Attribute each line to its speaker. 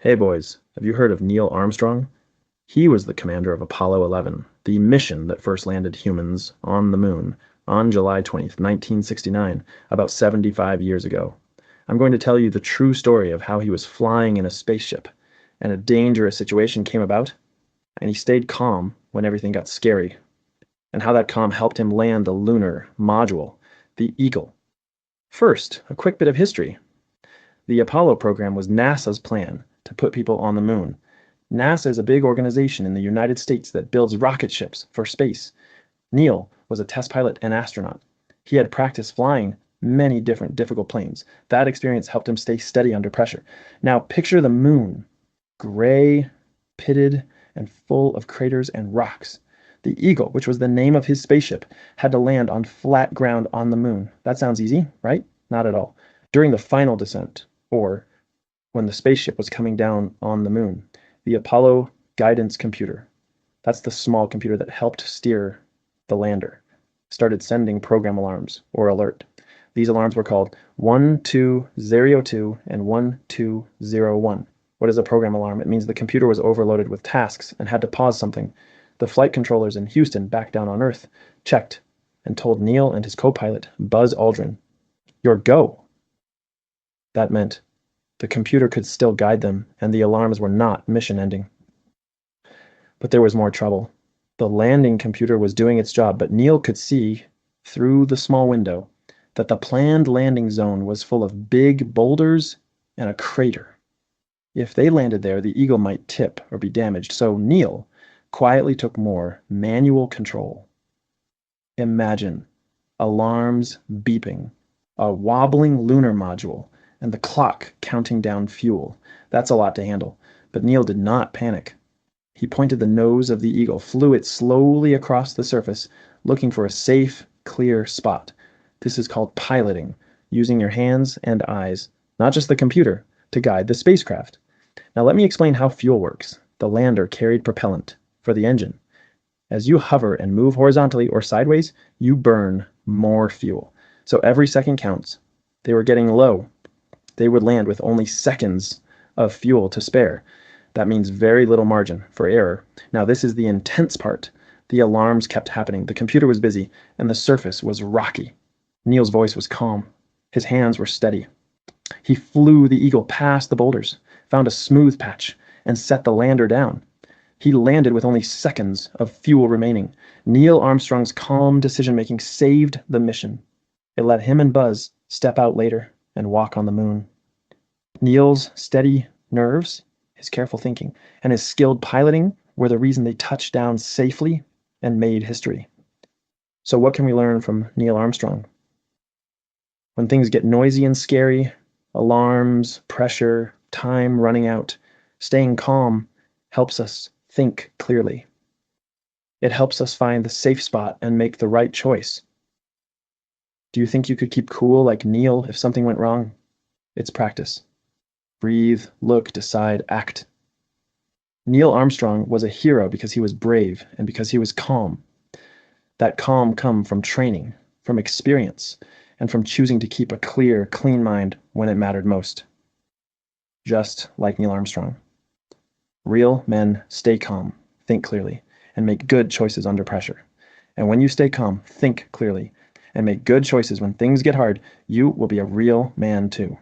Speaker 1: Hey boys, have you heard of Neil Armstrong? He was the commander of Apollo 11, the mission that first landed humans on the moon on July 20th, 1969, about 75 years ago. I'm going to tell you the true story of how he was flying in a spaceship and a dangerous situation came about, and he stayed calm when everything got scary, and how that calm helped him land the lunar module, the Eagle. First, a quick bit of history. The Apollo program was NASA's plan to put people on the moon. NASA is a big organization in the United States that builds rocket ships for space. Neil was a test pilot and astronaut. He had practiced flying many different difficult planes. That experience helped him stay steady under pressure. Now picture the moon, gray, pitted, and full of craters and rocks. The Eagle, which was the name of his spaceship, had to land on flat ground on the moon. That sounds easy, right? Not at all. During the final descent, or when the spaceship was coming down on the moon, the Apollo guidance computer, that's the small computer that helped steer the lander, started sending program alarms or alert. These alarms were called 1202 and 1201. What is a program alarm? It means the computer was overloaded with tasks and had to pause something. The flight controllers in Houston, back down on Earth, checked and told Neil and his co-pilot, Buzz Aldrin, "Your go." That meant the computer could still guide them, and the alarms were not mission-ending. But there was more trouble. The landing computer was doing its job, but Neil could see, through the small window, that the planned landing zone was full of big boulders and a crater. If they landed there, the Eagle might tip or be damaged, so Neil quietly took more manual control. Imagine alarms beeping, a wobbling lunar module, and the clock counting down fuel. That's a lot to handle, but Neil did not panic. He pointed the nose of the Eagle, flew it slowly across the surface, looking for a safe, clear spot. This is called piloting, using your hands and eyes, not just the computer, to guide the spacecraft. Now let me explain how fuel works. The lander carried propellant for the engine. As you hover and move horizontally or sideways, you burn more fuel. So every second counts. They were getting low. They would land with only seconds of fuel to spare. That means very little margin for error. Now this is the intense part. The alarms kept happening. The computer was busy, and the surface was rocky. Neil's voice was calm. His hands were steady. He flew the Eagle past the boulders, found a smooth patch, and set the lander down. He landed with only seconds of fuel remaining. Neil Armstrong's calm decision-making saved the mission. It let him and Buzz step out later and walk on the moon. Neil's steady nerves, his careful thinking, and his skilled piloting were the reason they touched down safely and made history. So what can we learn from Neil Armstrong? When things get noisy and scary, alarms, pressure, time running out, staying calm helps us think clearly. It helps us find the safe spot and make the right choice. Do you think you could keep cool like Neil if something went wrong? It's practice. Breathe, look, decide, act. Neil Armstrong was a hero because he was brave and because he was calm. That calm come from training, from experience, and from choosing to keep a clear, clean mind when it mattered most. Just like Neil Armstrong. Real men stay calm, think clearly, and make good choices under pressure. And when you stay calm, think clearly, and make good choices when things get hard, you will be a real man too.